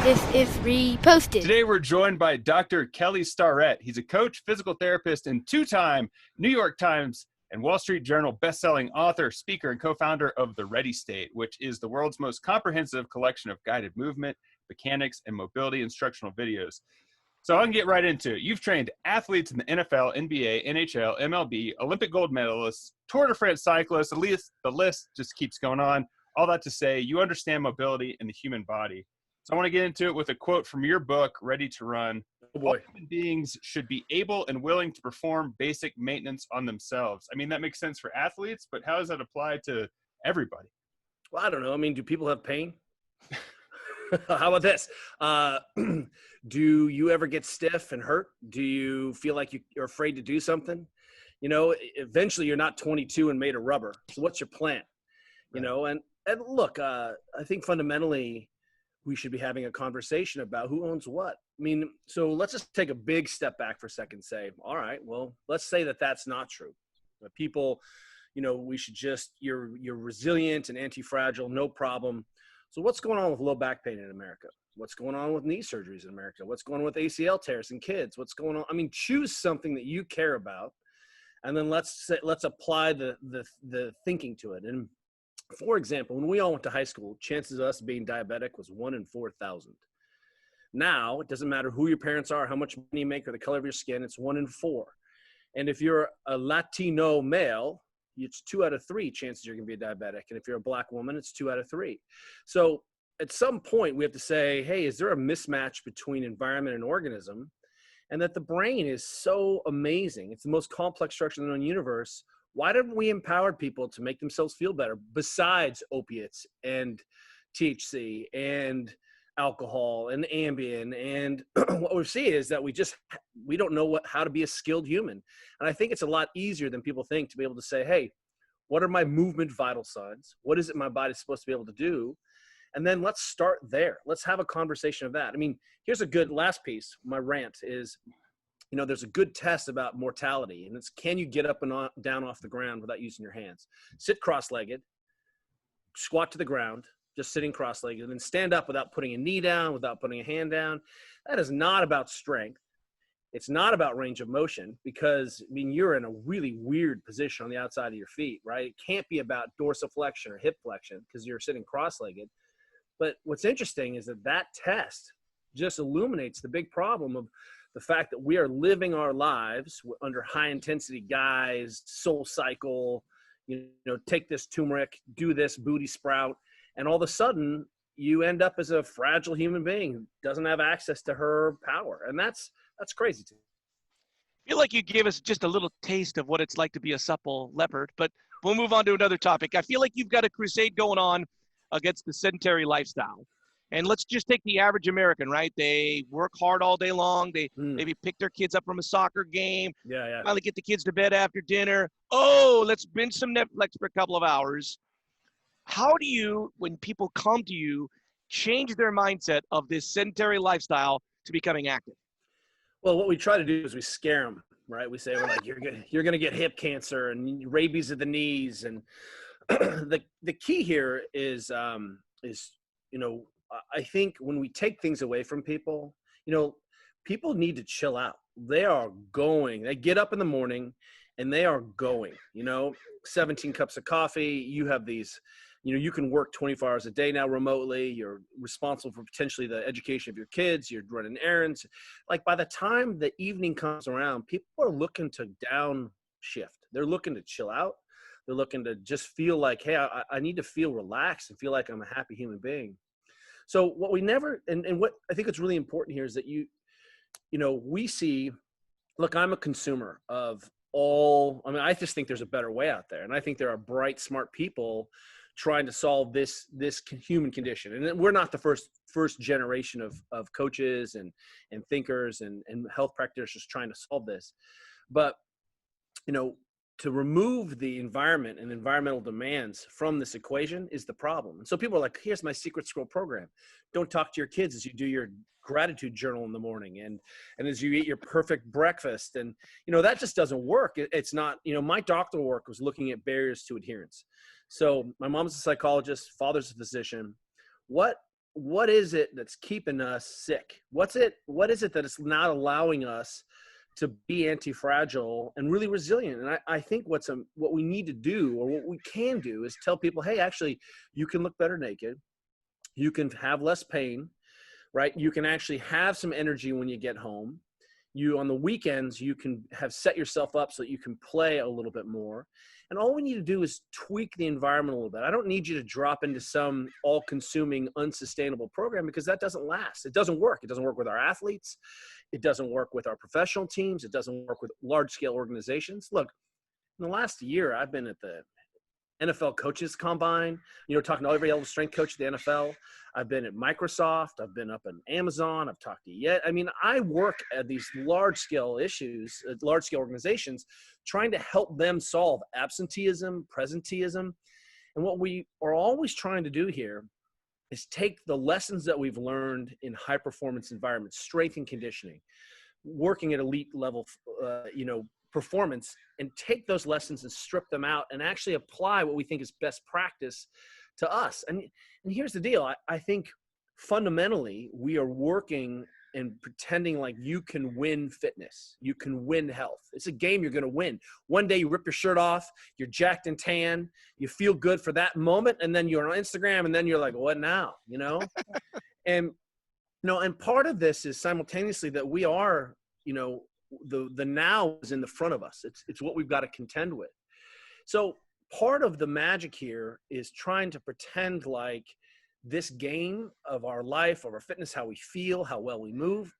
if reposted. Today we're joined by Dr. Kelly Starrett. He's a coach, physical therapist, and two-time New York Times and Wall Street Journal best-selling author, speaker, and co-founder of The Ready State, which is the world's most comprehensive collection of guided movement, mechanics, and mobility instructional videos. So I can get right into it. You've trained athletes in the NFL, NBA, NHL, MLB, Olympic gold medalists, Tour de France cyclists, at least the list just keeps going on. All that to say, you understand mobility in the human body. So I want to get into it with a quote from your book, Ready to Run. Oh boy. All human beings should be able and willing to perform basic maintenance on themselves. I mean, that makes sense for athletes, but how does that apply to everybody? Well, I don't know. I mean, do people have pain? How about this? Do you ever get stiff and hurt? Do you feel like you're afraid to do something? You know, eventually you're not 22 and made of rubber. So what's your plan? You know, and look, I think fundamentally we should be having a conversation about who owns what. I mean, so let's just take a big step back for a second and say, all right, well, let's say that that's not true. People, you know, we should just, you're resilient and anti-fragile, no problem. So what's going on with low back pain in America? What's going on with knee surgeries in America? What's going on with ACL tears in kids? What's going on? I mean, choose something that you care about, and then let's apply the thinking to it. And for example, when we all went to high school, chances of us being diabetic was 1 in 4,000. Now, it doesn't matter who your parents are, how much money you make, or the color of your skin, it's 1 in 4. And if you're a Latino male, it's 2 out of 3 chances you're going to be a diabetic. And if you're a black woman, it's 2 out of 3. So at some point, we have to say, hey, is there a mismatch between environment and organism? And that the brain is so amazing. It's the most complex structure in the known universe. Why haven't we empowered people to make themselves feel better besides opiates and THC and alcohol and Ambien? And what we see is that we don't know how to be a skilled human. And I think it's a lot easier than people think to be able to say, hey, what are my movement vital signs? What is it my body's supposed to be able to do? And then let's start there. Let's have a conversation of that. I mean, here's a good last piece. My rant is, you know, there's a good test about mortality, and it's, can you get up and down off the ground without using your hands? Sit cross-legged, squat to the ground, just sitting cross-legged, and then stand up without putting a knee down, without putting a hand down. That is not about strength. It's not about range of motion, because, I mean, you're in a really weird position on the outside of your feet, right? It can't be about dorsiflexion or hip flexion because you're sitting cross-legged. But what's interesting is that test just illuminates the big problem of the fact that we are living our lives under high intensity guise, soul cycle, you know, take this turmeric, do this booty sprout. And all of a sudden you end up as a fragile human being who doesn't have access to her power. And that's crazy to me. I feel like you gave us just a little taste of what it's like to be a supple leopard, but we'll move on to another topic. I feel like you've got a crusade going on against the sedentary lifestyle. And let's just take the average American, right? They work hard all day long. They maybe pick their kids up from a soccer game. Yeah. Finally get the kids to bed after dinner. Oh, let's binge some Netflix for a couple of hours. How do you, when people come to you, change their mindset of this sedentary lifestyle to becoming active? Well, what we try to do is we scare them, right? We say, well, like, you're going to get hip cancer and rabies of the knees. And the key here is, you know, I think when we take things away from people, you know, people need to chill out. They get up in the morning and they are going, you know, 17 cups of coffee. You have these, you know, you can work 24 hours a day now remotely. You're responsible for potentially the education of your kids. You're running errands. Like, by the time the evening comes around, people are looking to downshift. They're looking to chill out. They're looking to just feel like, hey, I need to feel relaxed and feel like I'm a happy human being. So what we never, and what I think it's really important here is that you know, we see, look, I'm a consumer of I mean, I just think there's a better way out there. And I think there are bright, smart people trying to solve this human condition. And we're not the first generation of coaches and thinkers and health practitioners trying to solve this. But, you know, to remove the environment and environmental demands from this equation is the problem. And so people are like, here's my secret scroll program. Don't talk to your kids as you do your gratitude journal in the morning and as you eat your perfect breakfast. And, you know, that just doesn't work. It's not, you know, my doctoral work was looking at barriers to adherence. So my mom's a psychologist, father's a physician. What what is it that's keeping us sick? What is it that is not allowing us to be anti-fragile and really resilient? And I think what we need to do, or what we can do, is tell people, hey, actually, you can look better naked. You can have less pain, right? You can actually have some energy when you get home. On the weekends, you can have set yourself up so that you can play a little bit more. And all we need to do is tweak the environment a little bit. I don't need you to drop into some all-consuming, unsustainable program, because that doesn't last. It doesn't work. It doesn't work with our athletes. It doesn't work with our professional teams. It doesn't work with large-scale organizations. Look, in the last year, I've been at the NFL coaches combine, talking to every level strength coach at the NFL. I've been at Microsoft. I've been up in Amazon. I've talked to Yet. I mean, I work at these large scale issues, large scale organizations, trying to help them solve absenteeism, presenteeism. And what we are always trying to do here is take the lessons that we've learned in high performance environments, strength and conditioning, working at elite level, performance, and take those lessons and strip them out and actually apply what we think is best practice to us. And here's the deal. I think fundamentally we are working and pretending like you can win fitness. You can win health. It's a game you're going to win. One day you rip your shirt off, you're jacked and tan, you feel good for that moment, and then you're on Instagram, and then you're like, what now? And part of this is simultaneously that we are, the now is in the front of us. It's what we've got to contend with. So part of the magic here is trying to pretend like this game of our life, of our fitness, how we feel, how well we move,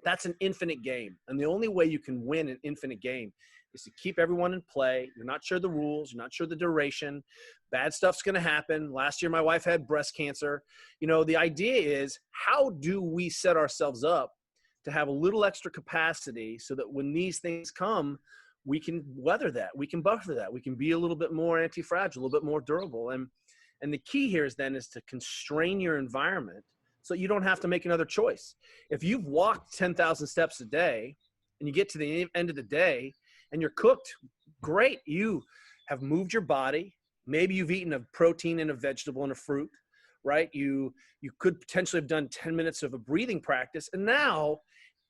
that's an infinite game. And the only way you can win an infinite game is to keep everyone in play. You're not sure the rules. You're not sure the duration. Bad stuff's going to happen. Last year, my wife had breast cancer. The idea is, how do we set ourselves up to have a little extra capacity so that when these things come, we can weather that, we can buffer that, we can be a little bit more anti-fragile, a little bit more durable. And the key here is to constrain your environment so you don't have to make another choice. If you've walked 10,000 steps a day and you get to the end of the day and you're cooked, great. You have moved your body. Maybe you've eaten a protein and a vegetable and a fruit, right? You could potentially have done 10 minutes of a breathing practice. And now,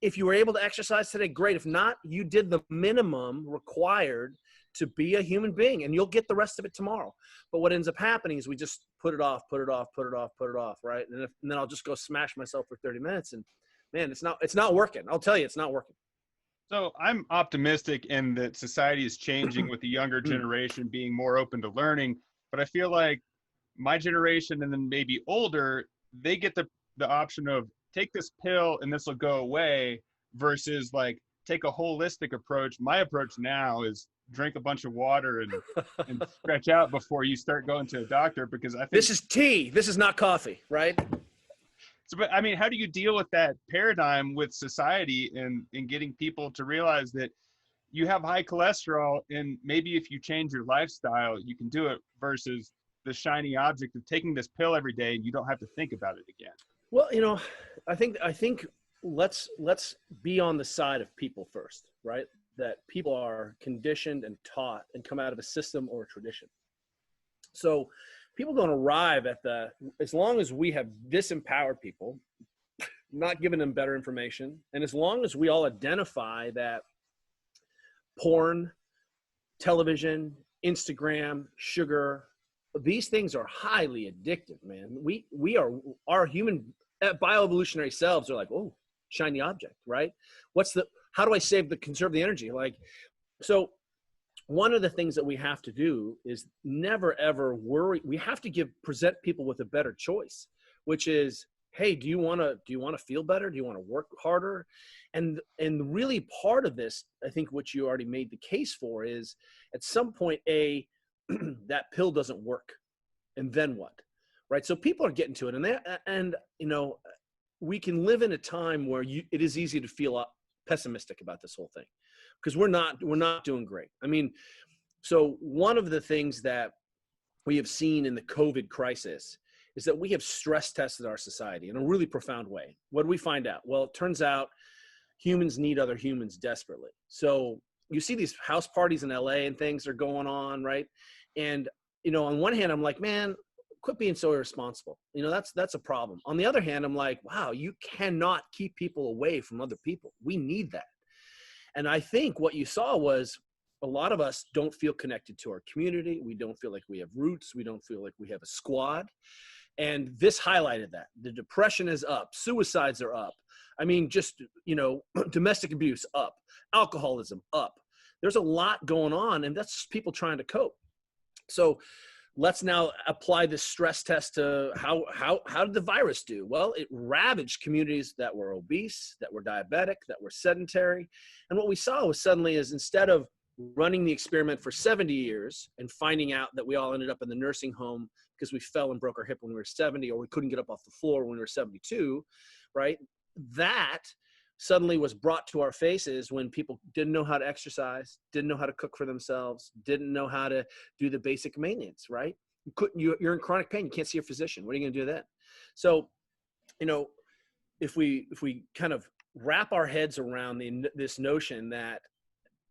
if you were able to exercise today, great. If not, you did the minimum required to be a human being, and you'll get the rest of it tomorrow. But what ends up happening is we just put it off, right? And then I'll just go smash myself for 30 minutes. And man, it's not working. I'll tell you, it's not working. So I'm optimistic in that society is changing with the younger generation being more open to learning. But I feel like my generation and then maybe older, they get the option of take this pill and this will go away versus like take a holistic approach. My approach now is drink a bunch of water and stretch out before you start going to a doctor, because I think this is tea. This is not coffee, right? So, but I mean, how do you deal with that paradigm with society and getting people to realize that you have high cholesterol and maybe if you change your lifestyle, you can do it, versus the shiny object of taking this pill every day and you don't have to think about it again? Well, I think let's be on the side of people first, right? That people are conditioned and taught and come out of a system or a tradition. So people don't arrive at as long as we have disempowered people, not giving them better information, and as long as we all identify that porn, television, Instagram, sugar, these things are highly addictive, man. Our human bioevolutionary selves are like, oh, shiny object, right? How do I conserve the energy? So one of the things that we have to do is never ever worry. We have to present people with a better choice, which is, hey, do you want to feel better? Do you want to work harder? And really part of this, I think what you already made the case for is at some point, that pill doesn't work. And then what? Right? So people are getting to it, and we can live in a time where it is easy to feel pessimistic about this whole thing because we're not doing great. I mean, so one of the things that we have seen in the COVID crisis is that we have stress tested our society in a really profound way. What did we find out? Well, it turns out humans need other humans desperately. So you see these house parties in LA and things are going on, right? And, on one hand, I'm like, man, quit being so irresponsible. You know, that's a problem. On the other hand, I'm like, wow, you cannot keep people away from other people. We need that. And I think what you saw was a lot of us don't feel connected to our community. We don't feel like we have roots. We don't feel like we have a squad. And this highlighted that. The depression is up. Suicides are up. I mean, just, you know, domestic abuse up. Alcoholism up. There's a lot going on, and that's just people trying to cope. So let's now apply this stress test to how did the virus do? Well, it ravaged communities that were obese, that were diabetic, that were sedentary. And what we saw was suddenly is instead of running the experiment for 70 years and finding out that we all ended up in the nursing home because we fell and broke our hip when we were 70, or we couldn't get up off the floor when we were 72, right? That suddenly was brought to our faces when people didn't know how to exercise, didn't know how to cook for themselves, didn't know how to do the basic maintenance, right? You're in chronic pain. You can't see a physician. What are you going to do then? So, you know, if we kind of wrap our heads around this notion that,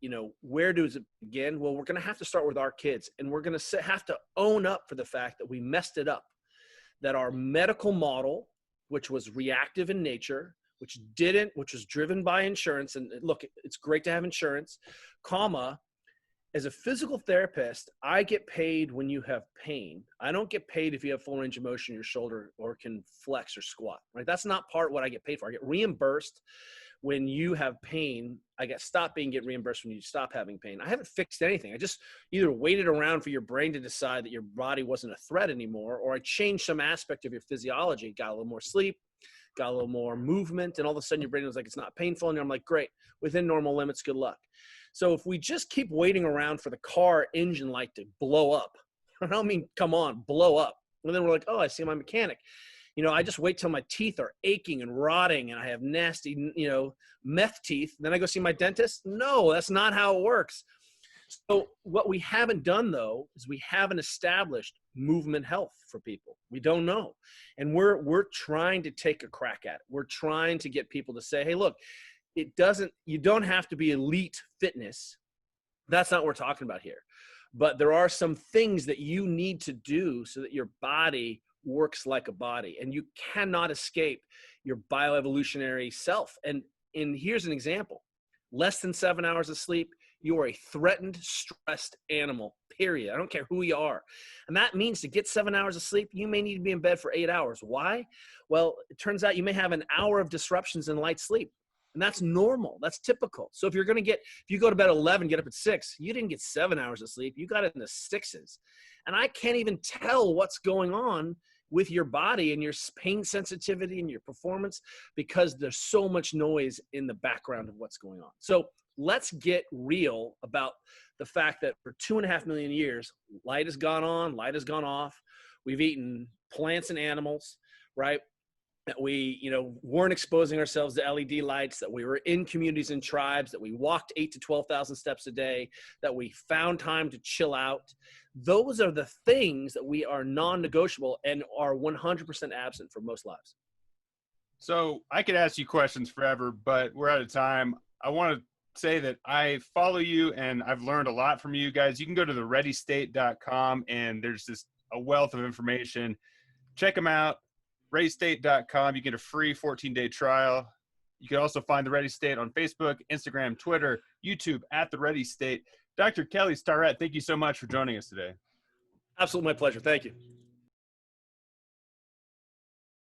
you know, where does it begin? Well, we're going to have to start with our kids, and we're going to have to own up for the fact that we messed it up, that our medical model, which was reactive in nature, which was driven by insurance. And look, it's great to have insurance, as a physical therapist, I get paid when you have pain. I don't get paid if you have full range of motion in your shoulder or can flex or squat, right? That's not part of what I get paid for. I get reimbursed when you have pain. I get reimbursed when you stop having pain. I haven't fixed anything. I just either waited around for your brain to decide that your body wasn't a threat anymore, or I changed some aspect of your physiology, got a little more sleep, got a little more movement, and all of a sudden your brain was like, it's not painful. And I'm like, great, within normal limits, good luck. So if we just keep waiting around for the car engine light to blow up, I don't mean, come on, blow up. And then we're like, oh, I see my mechanic. You know, I just wait till my teeth are aching and rotting and I have nasty, you know, meth teeth. Then I go see my dentist. No, that's not how it works. So what we haven't done, though, is we haven't established movement health for people. We don't know. And we're trying to take a crack at it. We're trying to get people to say, hey, look, you don't have to be elite fitness. That's not what we're talking about here. But there are some things that you need to do so that your body works like a body, and you cannot escape your bioevolutionary self. And here's an example. Less than 7 hours of sleep, you are a threatened, stressed animal, period. I don't care who you are. And that means to get 7 hours of sleep, you may need to be in bed for 8 hours. Why? Well, it turns out you may have an hour of disruptions in light sleep. And that's normal. That's typical. So if you go to bed at 11, get up at 6, you didn't get 7 hours of sleep. You got it in the 6s. And I can't even tell what's going on with your body and your pain sensitivity and your performance because there's so much noise in the background of what's going on. So let's get real about the fact that for 2.5 million years, light has gone on, light has gone off. We've eaten plants and animals, right? That we, weren't exposing ourselves to LED lights, that we were in communities and tribes, that we walked 8,000 to 12,000 steps a day, that we found time to chill out. Those are the things that we are non-negotiable and are 100% absent from most lives. So I could ask you questions forever, but we're out of time. I want to say that I follow you and I've learned a lot from you guys. You can go to thereadystate.com and there's just a wealth of information. Check them out. ReadyState.com. You get a free 14-day trial. You can also find The Ready State on Facebook, Instagram, Twitter, YouTube at The Ready State. Dr. Kelly Starrett, thank you so much for joining us today. Absolutely, my pleasure. Thank you.